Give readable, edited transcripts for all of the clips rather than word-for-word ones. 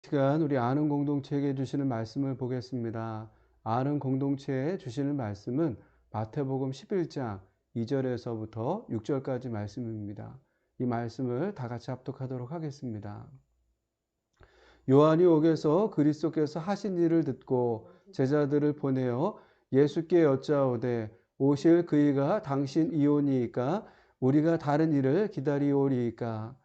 시간 우리 아는 공동체에게 주시는 말씀을 보겠습니다. 아는 공동체에 주시는 말씀은 마태복음 11장 2절에서부터 6절까지 말씀입니다. 이 말씀을 다 같이 합독하도록 하겠습니다. 요한이 옥에서 그리스도께서 하신 일을 듣고 제자들을 보내어 예수께 여짜오되 오실 그이가 당신 이오니이까 우리가 다른 일을 기다리오리이까.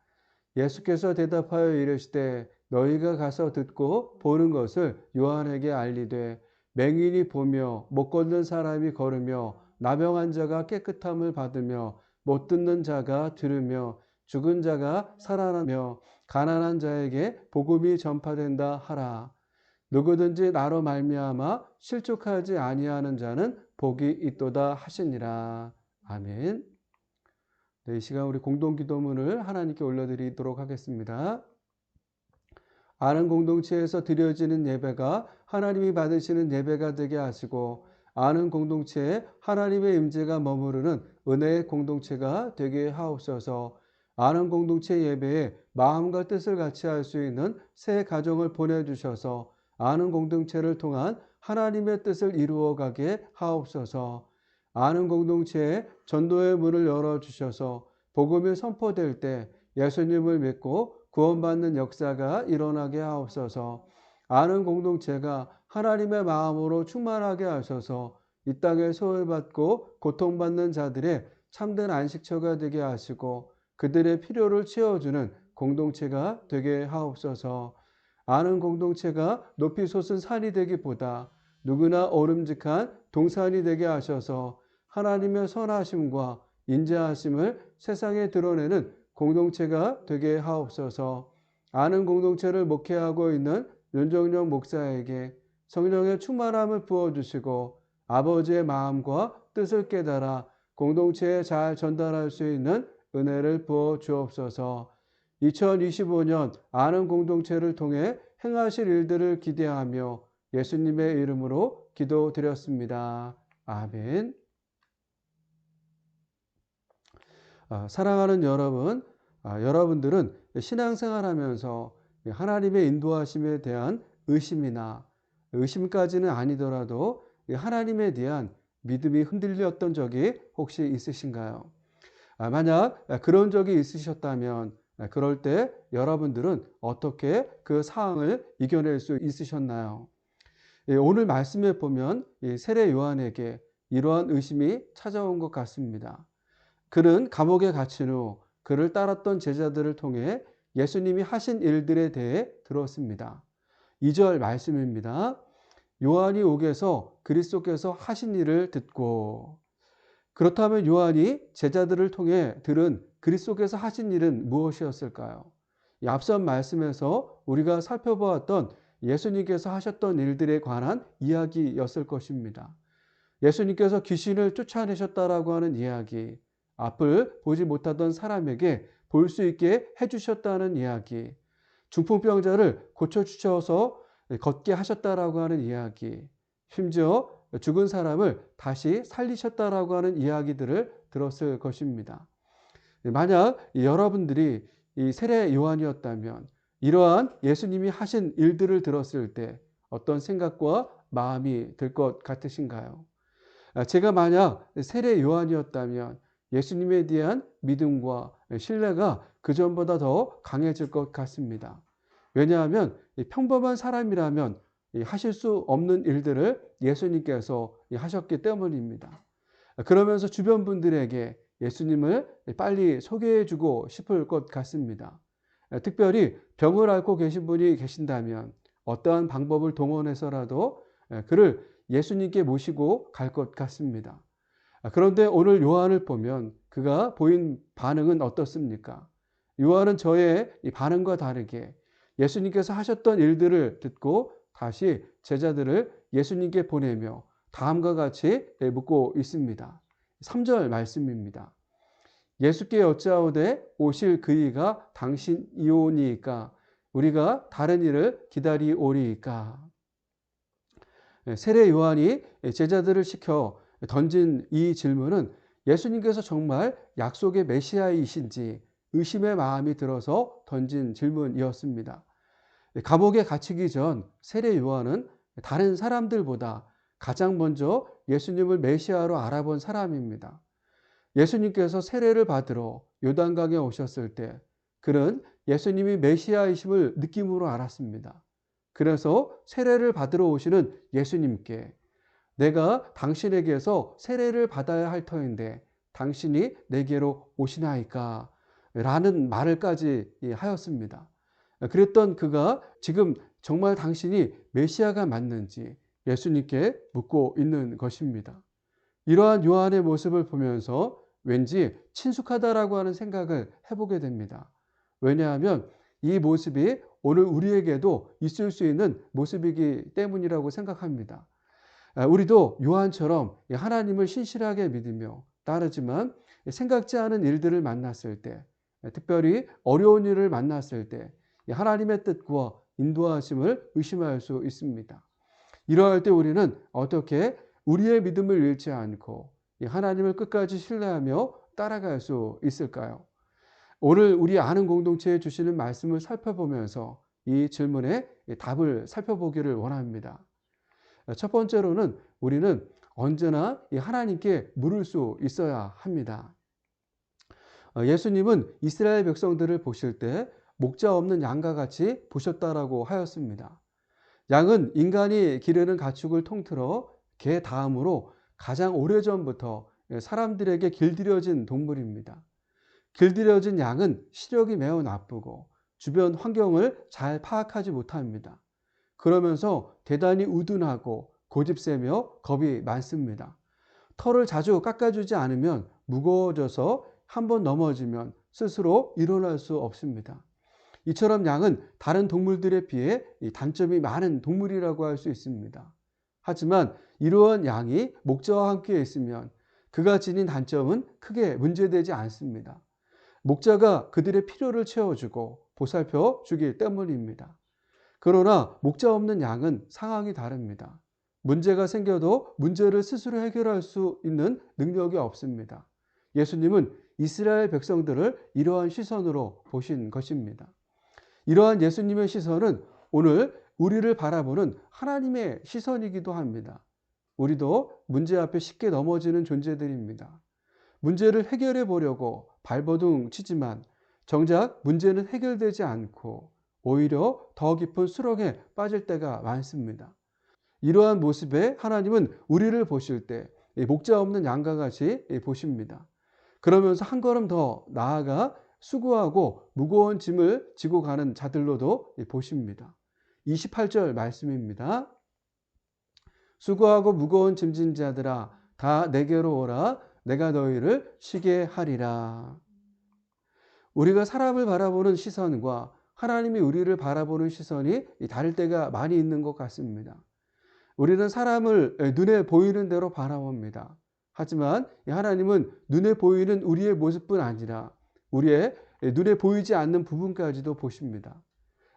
예수께서 대답하여 이르시되 너희가 가서 듣고 보는 것을 요한에게 알리되 맹인이 보며 못 걷는 사람이 걸으며 나병한 자가 깨끗함을 받으며 못 듣는 자가 들으며 죽은 자가 살아나며 가난한 자에게 복음이 전파된다 하라. 누구든지 나로 말미암아 실족하지 아니하는 자는 복이 있도다 하시니라. 아멘. 네, 이 시간 우리 공동 기도문을 하나님께 올려드리도록 하겠습니다. 아는 공동체에서 드려지는 예배가 하나님이 받으시는 예배가 되게 하시고 아는 공동체에 하나님의 임재가 머무르는 은혜의 공동체가 되게 하옵소서. 아는 공동체 예배에 마음과 뜻을 같이 할 수 있는 새 가정을 보내주셔서 아는 공동체를 통한 하나님의 뜻을 이루어가게 하옵소서. 아는 공동체에 전도의 문을 열어주셔서 복음이 선포될 때 예수님을 믿고 구원받는 역사가 일어나게 하옵소서. 아는 공동체가 하나님의 마음으로 충만하게 하셔서 이 땅에 소외받고 고통받는 자들의 참된 안식처가 되게 하시고 그들의 필요를 채워주는 공동체가 되게 하옵소서. 아는 공동체가 높이 솟은 산이 되기보다 누구나 오름직한 동산이 되게 하셔서 하나님의 선하심과 인자하심을 세상에 드러내는 공동체가 되게 하옵소서. 아는 공동체를 목회하고 있는 윤정영 목사에게 성령의 충만함을 부어주시고 아버지의 마음과 뜻을 깨달아 공동체에 잘 전달할 수 있는 은혜를 부어 주옵소서. 2025년 아는 공동체를 통해 행하실 일들을 기대하며 예수님의 이름으로 기도드렸습니다. 아멘. 사랑하는 여러분, 여러분들은 신앙생활하면서 하나님의 인도하심에 대한 의심이나 의심까지는 아니더라도 하나님에 대한 믿음이 흔들렸던 적이 혹시 있으신가요? 만약 그런 적이 있으셨다면 그럴 때 여러분들은 어떻게 그 상황을 이겨낼 수 있으셨나요? 오늘 말씀에 보면 세례 요한에게 이러한 의심이 찾아온 것 같습니다. 그는 감옥에 갇힌 후 그를 따랐던 제자들을 통해 예수님이 하신 일들에 대해 들었습니다. 2절 말씀입니다. 요한이 옥에서 그리스도께서 하신 일을 듣고. 그렇다면 요한이 제자들을 통해 들은 그리스도께서 하신 일은 무엇이었을까요? 이 앞선 말씀에서 우리가 살펴보았던 예수님께서 하셨던 일들에 관한 이야기였을 것입니다. 예수님께서 귀신을 쫓아내셨다라고 하는 이야기, 앞을 보지 못하던 사람에게 볼 수 있게 해주셨다는 이야기, 중풍병자를 고쳐주셔서 걷게 하셨다라고 하는 이야기, 심지어 죽은 사람을 다시 살리셨다라고 하는 이야기들을 들었을 것입니다. 만약 여러분들이 이 세례 요한이었다면 이러한 예수님이 하신 일들을 들었을 때 어떤 생각과 마음이 들 것 같으신가요? 제가 만약 세례 요한이었다면 예수님에 대한 믿음과 신뢰가 그전보다 더 강해질 것 같습니다. 왜냐하면 평범한 사람이라면 하실 수 없는 일들을 예수님께서 하셨기 때문입니다. 그러면서 주변 분들에게 예수님을 빨리 소개해 주고 싶을 것 같습니다. 특별히 병을 앓고 계신 분이 계신다면 어떠한 방법을 동원해서라도 그를 예수님께 모시고 갈 것 같습니다. 그런데 오늘 요한을 보면 그가 보인 반응은 어떻습니까? 요한은 저의 이 반응과 다르게 예수님께서 하셨던 일들을 듣고 다시 제자들을 예수님께 보내며 다음과 같이 묻고 있습니다. 3절 말씀입니다. 예수께 여짜오되 오실 그이가 당신 이오니이까 우리가 다른 일을 기다리오리이까. 세례 요한이 제자들을 시켜 던진 이 질문은 예수님께서 정말 약속의 메시아이신지 의심의 마음이 들어서 던진 질문이었습니다. 감옥에 갇히기 전 세례 요한은 다른 사람들보다 가장 먼저 예수님을 메시아로 알아본 사람입니다. 예수님께서 세례를 받으러 요단강에 오셨을 때 그는 예수님이 메시아이심을 느낌으로 알았습니다. 그래서 세례를 받으러 오시는 예수님께 내가 당신에게서 세례를 받아야 할 터인데 당신이 내게로 오시나이까? 라는 말을까지 하였습니다. 그랬던 그가 지금 정말 당신이 메시아가 맞는지 예수님께 묻고 있는 것입니다. 이러한 요한의 모습을 보면서 왠지 친숙하다라고 하는 생각을 해보게 됩니다. 왜냐하면 이 모습이 오늘 우리에게도 있을 수 있는 모습이기 때문이라고 생각합니다. 우리도 요한처럼 하나님을 신실하게 믿으며 따르지만 생각지 않은 일들을 만났을 때, 특별히 어려운 일을 만났을 때 하나님의 뜻과 인도하심을 의심할 수 있습니다. 이러할 때 우리는 어떻게 우리의 믿음을 잃지 않고 하나님을 끝까지 신뢰하며 따라갈 수 있을까요? 오늘 우리 아는 공동체에 주시는 말씀을 살펴보면서 이 질문에 답을 살펴보기를 원합니다. 첫 번째로는 우리는 언제나 하나님께 물을 수 있어야 합니다. 예수님은 이스라엘 백성들을 보실 때 목자 없는 양과 같이 보셨다라고 하였습니다. 양은 인간이 기르는 가축을 통틀어 개 다음으로 가장 오래전부터 사람들에게 길들여진 동물입니다. 길들여진 양은 시력이 매우 나쁘고 주변 환경을 잘 파악하지 못합니다. 그러면서 대단히 우둔하고 고집세며 겁이 많습니다. 털을 자주 깎아주지 않으면 무거워져서 한번 넘어지면 스스로 일어날 수 없습니다. 이처럼 양은 다른 동물들에 비해 단점이 많은 동물이라고 할 수 있습니다. 하지만 이러한 양이 목자와 함께 있으면 그가 지닌 단점은 크게 문제되지 않습니다. 목자가 그들의 필요를 채워주고 보살펴 주기 때문입니다. 그러나 목자 없는 양은 상황이 다릅니다. 문제가 생겨도 문제를 스스로 해결할 수 있는 능력이 없습니다. 예수님은 이스라엘 백성들을 이러한 시선으로 보신 것입니다. 이러한 예수님의 시선은 오늘 우리를 바라보는 하나님의 시선이기도 합니다. 우리도 문제 앞에 쉽게 넘어지는 존재들입니다. 문제를 해결해 보려고 발버둥 치지만 정작 문제는 해결되지 않고 오히려 더 깊은 수렁에 빠질 때가 많습니다. 이러한 모습에 하나님은 우리를 보실 때 목자 없는 양과 같이 보십니다. 그러면서 한 걸음 더 나아가 수고하고 무거운 짐을 지고 가는 자들로도 보십니다. 28절 말씀입니다. 수고하고 무거운 짐진 자들아 다 내게로 오라 내가 너희를 쉬게 하리라. 우리가 사람을 바라보는 시선과 하나님이 우리를 바라보는 시선이 다를 때가 많이 있는 것 같습니다. 우리는 사람을 눈에 보이는 대로 바라봅니다. 하지만 하나님은 눈에 보이는 우리의 모습뿐 아니라 우리의 눈에 보이지 않는 부분까지도 보십니다.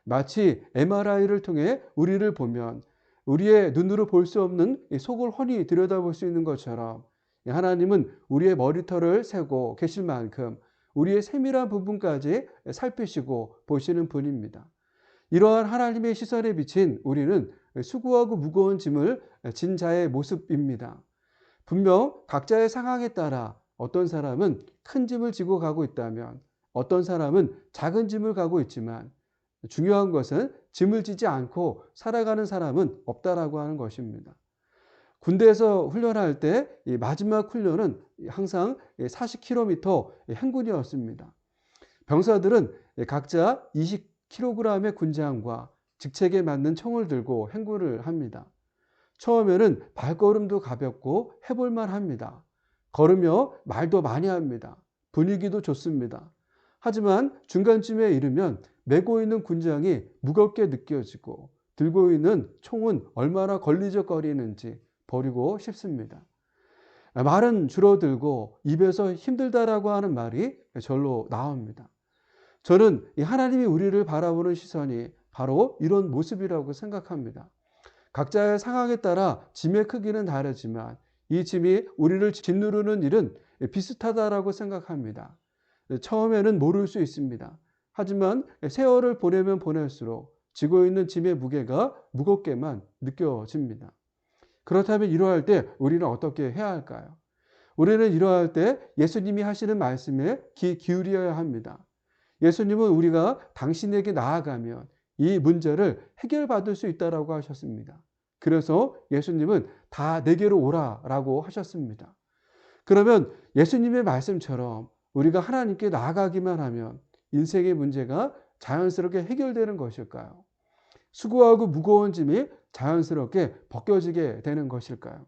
마치 MRI를 통해 우리를 보면 우리의 눈으로 볼 수 없는 속을 훤히 들여다볼 수 있는 것처럼 하나님은 우리의 머리털을 세고 계실 만큼 우리의 세밀한 부분까지 살피시고 보시는 분입니다. 이러한 하나님의 시선에 비친 우리는 수고하고 무거운 짐을 진 자의 모습입니다. 분명 각자의 상황에 따라 어떤 사람은 큰 짐을 지고 가고 있다면 어떤 사람은 작은 짐을 가고 있지만 중요한 것은 짐을 지지 않고 살아가는 사람은 없다라고 하는 것입니다. 군대에서 훈련할 때 마지막 훈련은 항상 40km 행군이었습니다. 병사들은 각자 20kg의 군장과 직책에 맞는 총을 들고 행군을 합니다. 처음에는 발걸음도 가볍고 해볼만 합니다. 걸으며 말도 많이 합니다. 분위기도 좋습니다. 하지만 중간쯤에 이르면 메고 있는 군장이 무겁게 느껴지고 들고 있는 총은 얼마나 걸리적거리는지 버리고 싶습니다. 말은 줄어들고 입에서 힘들다라고 하는 말이 절로 나옵니다. 저는 하나님이 우리를 바라보는 시선이 바로 이런 모습이라고 생각합니다. 각자의 상황에 따라 짐의 크기는 다르지만 이 짐이 우리를 짓누르는 일은 비슷하다라고 생각합니다. 처음에는 모를 수 있습니다. 하지만 세월을 보내면 보낼수록 지고 있는 짐의 무게가 무겁게만 느껴집니다. 그렇다면 이러할 때 우리는 어떻게 해야 할까요? 우리는 이러할 때 예수님이 하시는 말씀에 귀 기울여야 합니다. 예수님은 우리가 당신에게 나아가면 이 문제를 해결받을 수 있다라고 하셨습니다. 그래서 예수님은 다 내게로 오라라고 하셨습니다. 그러면 예수님의 말씀처럼 우리가 하나님께 나아가기만 하면 인생의 문제가 자연스럽게 해결되는 것일까요? 수고하고 무거운 짐이 자연스럽게 벗겨지게 되는 것일까요?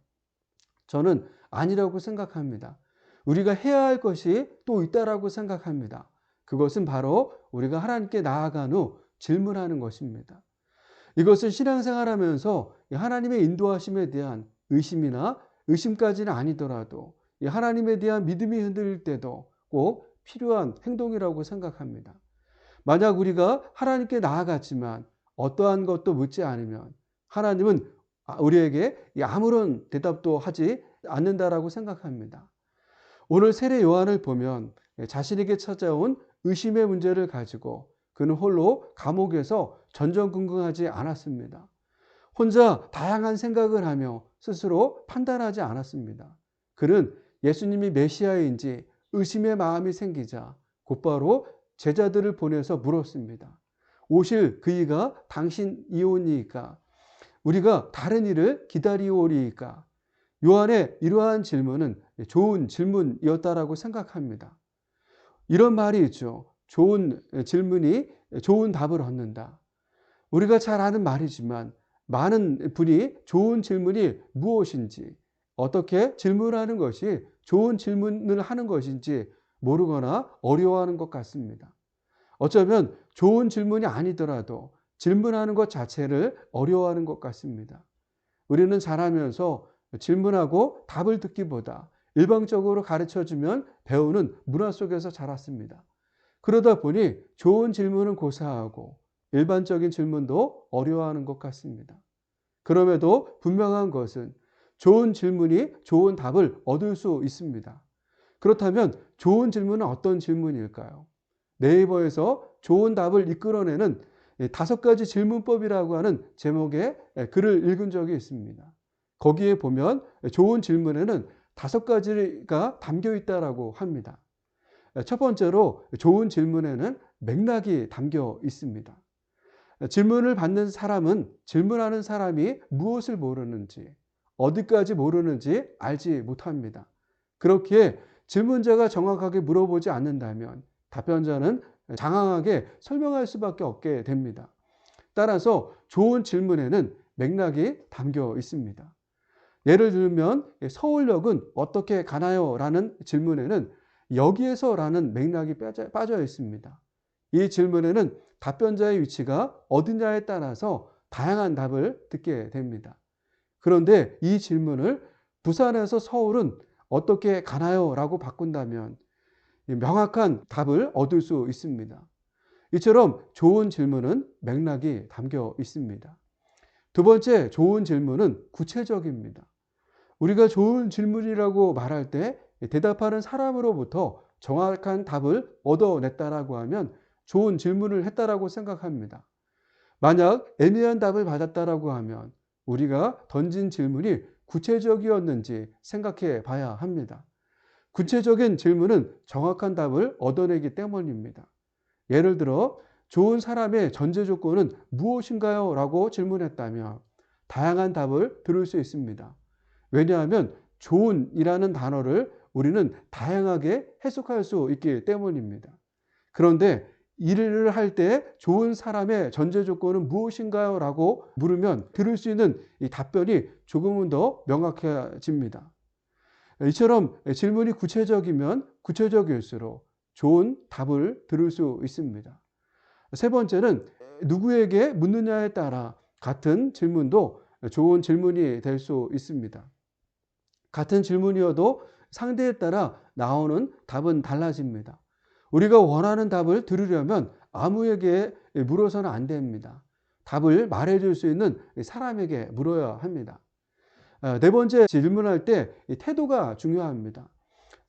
저는 아니라고 생각합니다. 우리가 해야 할 것이 또 있다라고 생각합니다. 그것은 바로 우리가 하나님께 나아간 후 질문하는 것입니다. 이것은 신앙생활하면서 하나님의 인도하심에 대한 의심이나 의심까지는 아니더라도 하나님에 대한 믿음이 흔들릴 때도 꼭 필요한 행동이라고 생각합니다. 만약 우리가 하나님께 나아갔지만 어떠한 것도 묻지 않으면 하나님은 우리에게 아무런 대답도 하지 않는다라고 생각합니다. 오늘 세례 요한을 보면 자신에게 찾아온 의심의 문제를 가지고 그는 홀로 감옥에서 전전긍긍하지 않았습니다. 혼자 다양한 생각을 하며 스스로 판단하지 않았습니다. 그는 예수님이 메시아인지 의심의 마음이 생기자 곧바로 제자들을 보내서 물었습니다. 오실 그이가 당신이오니이까? 우리가 다른 이를 기다리오리이까? 요한의 이러한 질문은 좋은 질문이었다라고 생각합니다. 이런 말이 있죠. 좋은 질문이 좋은 답을 얻는다. 우리가 잘 아는 말이지만 많은 분이 좋은 질문이 무엇인지, 어떻게 질문하는 것이 좋은 질문을 하는 것인지 모르거나 어려워하는 것 같습니다. 어쩌면 좋은 질문이 아니더라도 질문하는 것 자체를 어려워하는 것 같습니다. 우리는 자라면서 질문하고 답을 듣기보다 일방적으로 가르쳐주면 배우는 문화 속에서 자랐습니다. 그러다 보니 좋은 질문은 고사하고 일반적인 질문도 어려워하는 것 같습니다. 그럼에도 분명한 것은 좋은 질문이 좋은 답을 얻을 수 있습니다. 그렇다면 좋은 질문은 어떤 질문일까요? 네이버에서 좋은 답을 이끌어내는 5가지 질문법이라고 하는 제목의 글을 읽은 적이 있습니다. 거기에 보면 좋은 질문에는 5가지가 담겨 있다고 합니다. 첫 번째로 좋은 질문에는 맥락이 담겨 있습니다. 질문을 받는 사람은 질문하는 사람이 무엇을 모르는지, 어디까지 모르는지 알지 못합니다. 그렇기에 질문자가 정확하게 물어보지 않는다면 답변자는 장황하게 설명할 수밖에 없게 됩니다. 따라서 좋은 질문에는 맥락이 담겨 있습니다. 예를 들면 서울역은 어떻게 가나요? 라는 질문에는 여기에서 라는 맥락이 빠져 있습니다. 이 질문에는 답변자의 위치가 어디냐에 따라서 다양한 답을 듣게 됩니다. 그런데 이 질문을 부산에서 서울은 어떻게 가나요? 라고 바꾼다면 명확한 답을 얻을 수 있습니다. 이처럼 좋은 질문은 맥락이 담겨 있습니다. 두 번째 좋은 질문은 구체적입니다. 우리가 좋은 질문이라고 말할 때 대답하는 사람으로부터 정확한 답을 얻어냈다라고 하면 좋은 질문을 했다라고 생각합니다. 만약 애매한 답을 받았다라고 하면 우리가 던진 질문이 구체적이었는지 생각해 봐야 합니다. 구체적인 질문은 정확한 답을 얻어내기 때문입니다. 예를 들어 좋은 사람의 전제 조건은 무엇인가요? 라고 질문했다면 다양한 답을 들을 수 있습니다. 왜냐하면 좋은이라는 단어를 우리는 다양하게 해석할 수 있기 때문입니다. 그런데 일을 할 때 좋은 사람의 전제 조건은 무엇인가요? 라고 물으면 들을 수 있는 이 답변이 조금은 더 명확해집니다. 이처럼 질문이 구체적이면 구체적일수록 좋은 답을 들을 수 있습니다. 세 번째는 누구에게 묻느냐에 따라 같은 질문도 좋은 질문이 될 수 있습니다. 같은 질문이어도 상대에 따라 나오는 답은 달라집니다. 우리가 원하는 답을 들으려면 아무에게 물어서는 안 됩니다. 답을 말해줄 수 있는 사람에게 물어야 합니다. 네 번째, 질문할 때 태도가 중요합니다.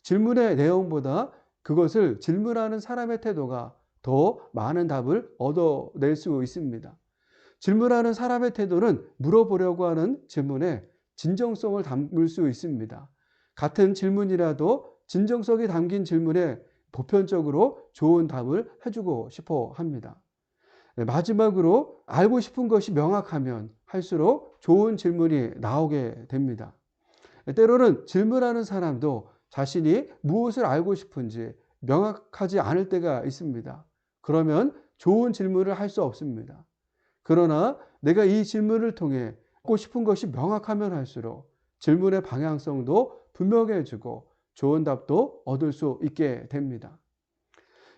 질문의 내용보다 그것을 질문하는 사람의 태도가 더 많은 답을 얻어낼 수 있습니다. 질문하는 사람의 태도는 물어보려고 하는 질문에 진정성을 담을 수 있습니다. 같은 질문이라도 진정성이 담긴 질문에 보편적으로 좋은 답을 해주고 싶어 합니다. 네, 마지막으로 알고 싶은 것이 명확하면 할수록 좋은 질문이 나오게 됩니다. 때로는 질문하는 사람도 자신이 무엇을 알고 싶은지 명확하지 않을 때가 있습니다. 그러면 좋은 질문을 할 수 없습니다. 그러나 내가 이 질문을 통해 알고 싶은 것이 명확하면 할수록 질문의 방향성도 분명해지고 좋은 답도 얻을 수 있게 됩니다.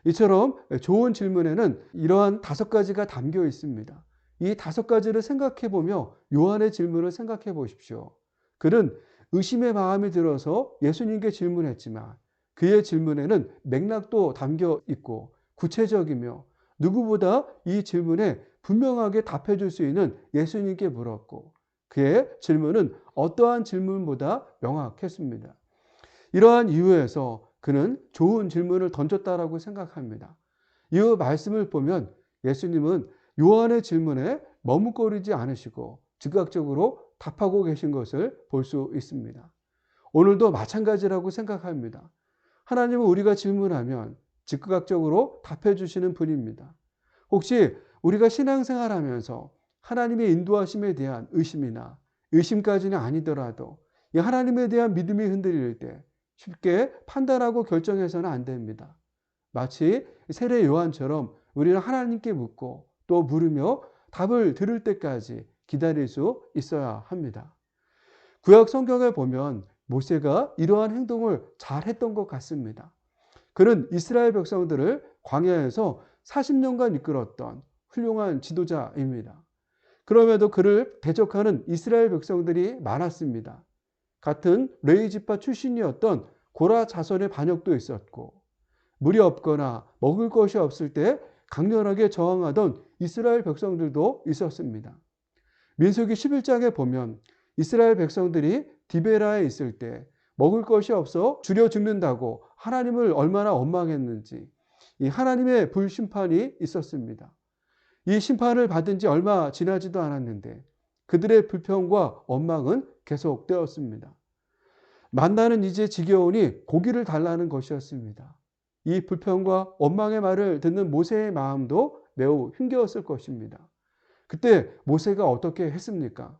이처럼 좋은 질문에는 이러한 5가지가 담겨 있습니다. 이 5가지를 생각해 보며 요한의 질문을 생각해 보십시오. 그는 의심의 마음이 들어서 예수님께 질문했지만 그의 질문에는 맥락도 담겨 있고 구체적이며 누구보다 이 질문에 분명하게 답해 줄 수 있는 예수님께 물었고 그의 질문은 어떠한 질문보다 명확했습니다. 이러한 이유에서 그는 좋은 질문을 던졌다라고 생각합니다. 이 말씀을 보면 예수님은 요한의 질문에 머뭇거리지 않으시고 즉각적으로 답하고 계신 것을 볼 수 있습니다. 오늘도 마찬가지라고 생각합니다. 하나님은 우리가 질문하면 즉각적으로 답해 주시는 분입니다. 혹시 우리가 신앙생활하면서 하나님의 인도하심에 대한 의심이나 의심까지는 아니더라도 이 하나님에 대한 믿음이 흔들릴 때 쉽게 판단하고 결정해서는 안 됩니다. 마치 세례 요한처럼 우리는 하나님께 묻고 또 물으며 답을 들을 때까지 기다릴 수 있어야 합니다. 구약 성경에 보면 모세가 이러한 행동을 잘 했던 것 같습니다. 그는 이스라엘 백성들을 광야에서 40년간 이끌었던 훌륭한 지도자입니다. 그럼에도 그를 대적하는 이스라엘 백성들이 많았습니다. 같은 레위 지파 출신이었던 고라 자손의 반역도 있었고 물이 없거나 먹을 것이 없을 때 강렬하게 저항하던 이스라엘 백성들도 있었습니다. 민수기 11장에 보면 이스라엘 백성들이 디베라에 있을 때 먹을 것이 없어 줄여 죽는다고 하나님을 얼마나 원망했는지 이 하나님의 불심판이 있었습니다. 이 심판을 받은 지 얼마 지나지도 않았는데 그들의 불평과 원망은 계속되었습니다. 만나는 이제 지겨우니 고기를 달라는 것이었습니다. 이 불평과 원망의 말을 듣는 모세의 마음도 매우 힘겨웠을 것입니다. 그때 모세가 어떻게 했습니까?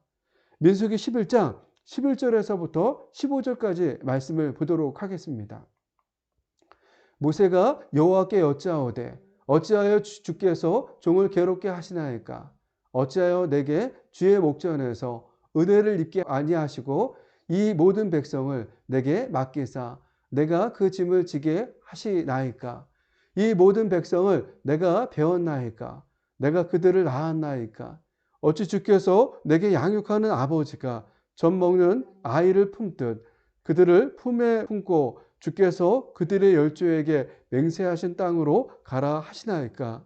민수기 11장 11절에서부터 15절까지 말씀을 보도록 하겠습니다. 모세가 여호와께 여짜오되 어찌하여 주께서 종을 괴롭게 하시나이까? 어찌하여 내게 주의 목전에서 은혜를 입게 아니하시고 이 모든 백성을 내게 맡기사 내가 그 짐을 지게 하시나이까? 이 모든 백성을 내가 배웠나이까? 내가 그들을 낳았나이까? 어찌 주께서 내게 양육하는 아버지가 젖 먹는 아이를 품듯 그들을 품에 품고 주께서 그들의 열조에게 맹세하신 땅으로 가라 하시나이까?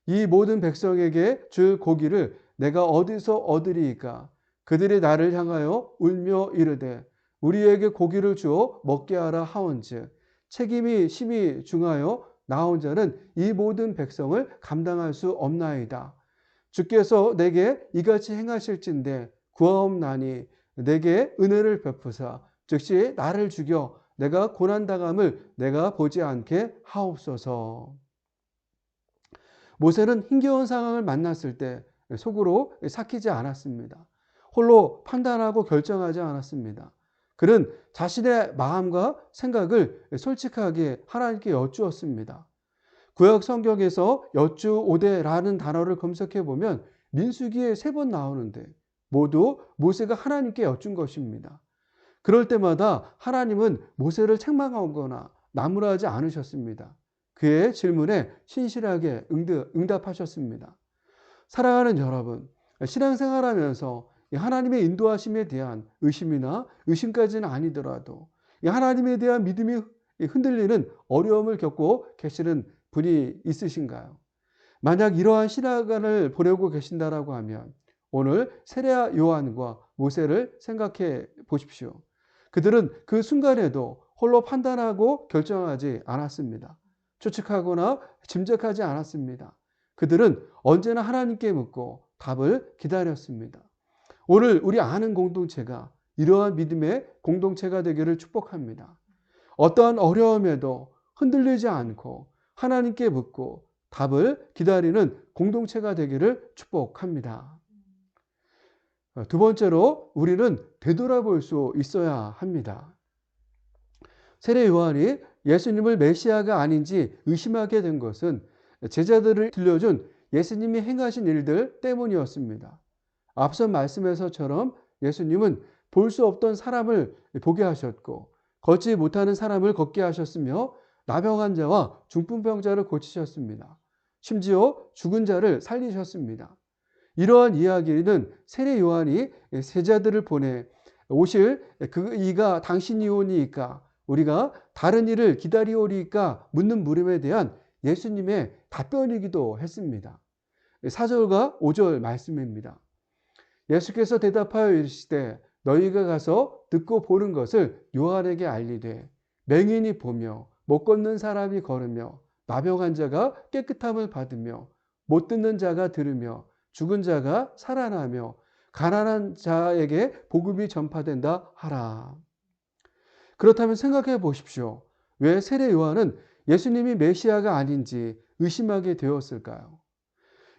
이 모든 백성에게 줄 고기를 내가 어디서 얻으리이까? 그들이 나를 향하여 울며 이르되 우리에게 고기를 주어 먹게 하라 하온즉 책임이 심히 중하여 나 혼자는 이 모든 백성을 감당할 수 없나이다. 주께서 내게 이같이 행하실진대 구하옵나니 내게 은혜를 베푸사 즉시 나를 죽여 내가 고난당함을 내가 보지 않게 하옵소서. 모세는 힘겨운 상황을 만났을 때 속으로 삭히지 않았습니다. 홀로 판단하고 결정하지 않았습니다. 그는 자신의 마음과 생각을 솔직하게 하나님께 여쭈었습니다. 구약 성경에서 여쭈오되라는 단어를 검색해 보면 민수기에 3번 나오는데 모두 모세가 하나님께 여쭌 것입니다. 그럴 때마다 하나님은 모세를 책망하거나 나무라지 않으셨습니다. 그의 질문에 신실하게 응답하셨습니다. 사랑하는 여러분, 신앙생활하면서 하나님의 인도하심에 대한 의심이나 의심까지는 아니더라도 하나님에 대한 믿음이 흔들리는 어려움을 겪고 계시는 분이 있으신가요? 만약 이러한 신앙을 보내고 계신다라고 하면 오늘 세례 요한과 모세를 생각해 보십시오. 그들은 그 순간에도 홀로 판단하고 결정하지 않았습니다. 추측하거나 짐작하지 않았습니다. 그들은 언제나 하나님께 묻고 답을 기다렸습니다. 오늘 우리 아는 공동체가 이러한 믿음의 공동체가 되기를 축복합니다. 어떠한 어려움에도 흔들리지 않고 하나님께 묻고 답을 기다리는 공동체가 되기를 축복합니다. 두 번째로 우리는 되돌아볼 수 있어야 합니다. 세례 요한이 예수님을 메시아가 아닌지 의심하게 된 것은 제자들을 들려준 예수님이 행하신 일들 때문이었습니다. 앞서 말씀에서처럼 예수님은 볼 수 없던 사람을 보게 하셨고 걷지 못하는 사람을 걷게 하셨으며 나병 자와 중풍병자를 고치셨습니다. 심지어 죽은 자를 살리셨습니다. 이러한 이야기는 세례 요한이 제자들을 보내 오실 이가 당신이 오니이까 우리가 다른 일을 기다리오리이까 묻는 물음에 대한 예수님의 답변이기도 했습니다. 4절과 5절 말씀입니다. 예수께서 대답하여 이르시되 너희가 가서 듣고 보는 것을 요한에게 알리되 맹인이 보며 못 걷는 사람이 걸으며 나병한 자가 깨끗함을 받으며 못 듣는 자가 들으며 죽은 자가 살아나며 가난한 자에게 복음이 전파된다 하라. 그렇다면 생각해 보십시오. 왜 세례 요한은 예수님이 메시아가 아닌지 의심하게 되었을까요?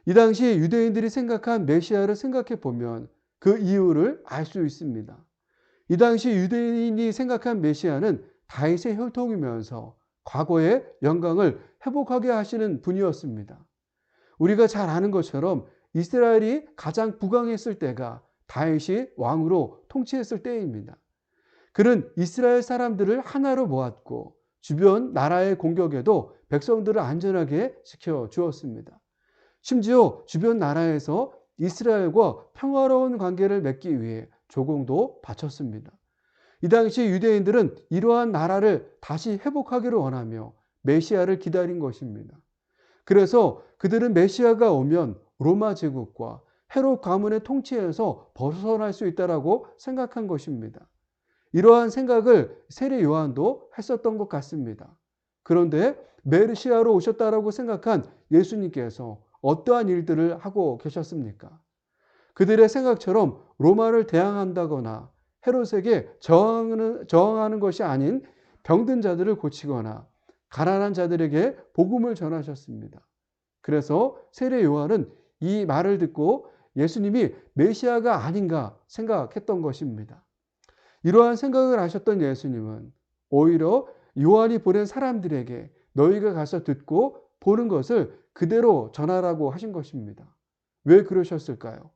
이 당시 유대인들이 생각한 메시아를 생각해 보면 그 이유를 알 수 있습니다. 이 당시 유대인이 생각한 메시아는 다윗의 혈통이면서 과거의 영광을 회복하게 하시는 분이었습니다. 우리가 잘 아는 것처럼 이스라엘이 가장 부강했을 때가 다윗이 왕으로 통치했을 때입니다. 그는 이스라엘 사람들을 하나로 모았고 주변 나라의 공격에도 백성들을 안전하게 지켜주었습니다. 심지어 주변 나라에서 이스라엘과 평화로운 관계를 맺기 위해 조공도 바쳤습니다. 이 당시 유대인들은 이러한 나라를 다시 회복하기를 원하며 메시아를 기다린 것입니다. 그래서 그들은 메시아가 오면 로마 제국과 헤롯 가문의 통치에서 벗어날 수 있다고 생각한 것입니다. 이러한 생각을 세례 요한도 했었던 것 같습니다. 그런데 메시아로 오셨다라고 생각한 예수님께서 어떠한 일들을 하고 계셨습니까? 그들의 생각처럼 로마를 대항한다거나 헤롯에게 저항하는 것이 아닌 병든 자들을 고치거나 가난한 자들에게 복음을 전하셨습니다. 그래서 세례 요한은 이 말을 듣고 예수님이 메시아가 아닌가 생각했던 것입니다. 이러한 생각을 하셨던 예수님은 오히려 요한이 보낸 사람들에게 너희가 가서 듣고 보는 것을 그대로 전하라고 하신 것입니다. 왜 그러셨을까요?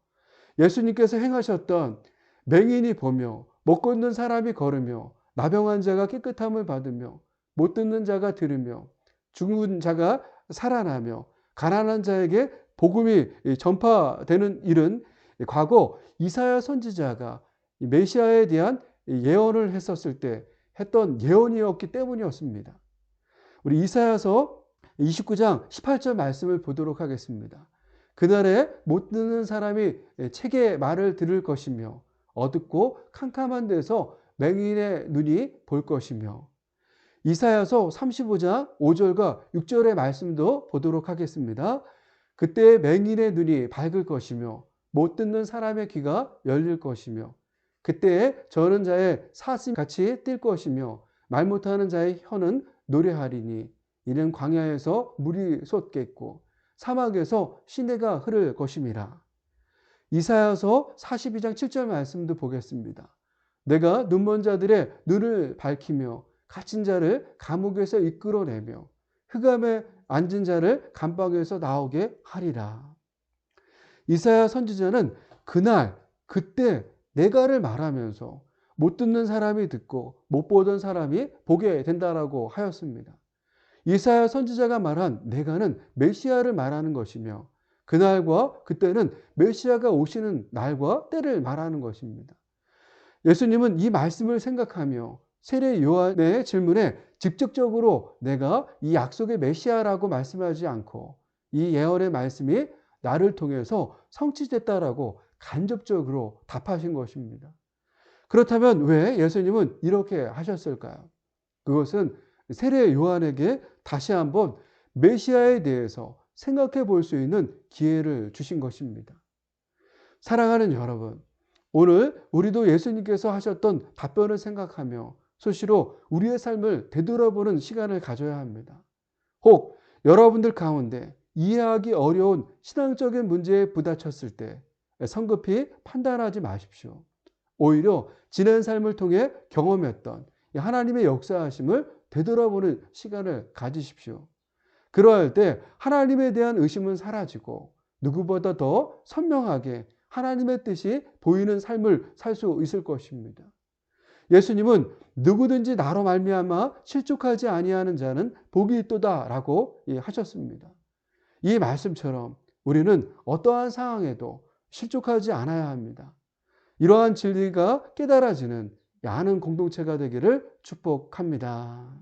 예수님께서 행하셨던 맹인이 보며 못 걷는 사람이 걸으며 나병한 자가 깨끗함을 받으며 못 듣는 자가 들으며 죽은 자가 살아나며 가난한 자에게 복음이 전파되는 일은 과거 이사야 선지자가 메시아에 대한 예언을 했었을 때 했던 예언이었기 때문이었습니다. 우리 이사야서 29장 18절 말씀을 보도록 하겠습니다. 그날에 못 듣는 사람이 책의 말을 들을 것이며 어둡고 캄캄한 데서 맹인의 눈이 볼 것이며 이사야서 35장 5절과 6절의 말씀도 보도록 하겠습니다. 그때 맹인의 눈이 밝을 것이며 못 듣는 사람의 귀가 열릴 것이며 그때에 저는 자의 사슴 같이 뛸 것이며 말 못하는 자의 혀는 노래하리니 이는 광야에서 물이 솟겠고 사막에서 시내가 흐를 것임이라. 이사야서 42장 7절 말씀도 보겠습니다. 내가 눈먼 자들의 눈을 밝히며 갇힌 자를 감옥에서 이끌어내며 흑암에 앉은 자를 감방에서 나오게 하리라. 이사야 선지자는 그날 그때 내가를 말하면서 못 듣는 사람이 듣고 못 보던 사람이 보게 된다라고 하였습니다. 이사야 선지자가 말한 내가는 메시아를 말하는 것이며 그날과 그때는 메시아가 오시는 날과 때를 말하는 것입니다. 예수님은 이 말씀을 생각하며 세례 요한의 질문에 직접적으로 내가 이 약속의 메시아라고 말씀하지 않고 이 예언의 말씀이 나를 통해서 성취됐다라고 간접적으로 답하신 것입니다. 그렇다면 왜 예수님은 이렇게 하셨을까요? 그것은 세례 요한에게 다시 한번 메시아에 대해서 생각해 볼 수 있는 기회를 주신 것입니다. 사랑하는 여러분, 오늘 우리도 예수님께서 하셨던 답변을 생각하며 수시로 우리의 삶을 되돌아보는 시간을 가져야 합니다. 혹 여러분들 가운데 이해하기 어려운 신앙적인 문제에 부딪혔을 때 성급히 판단하지 마십시오. 오히려 지난 삶을 통해 경험했던 하나님의 역사하심을 되돌아보는 시간을 가지십시오. 그러할 때 하나님에 대한 의심은 사라지고 누구보다 더 선명하게 하나님의 뜻이 보이는 삶을 살 수 있을 것입니다. 예수님은 누구든지 나로 말미암아 실족하지 아니하는 자는 복이 있도다라고 하셨습니다. 이 말씀처럼 우리는 어떠한 상황에도 실족하지 않아야 합니다. 이러한 진리가 깨달아지는 아는 공동체가 되기를 축복합니다.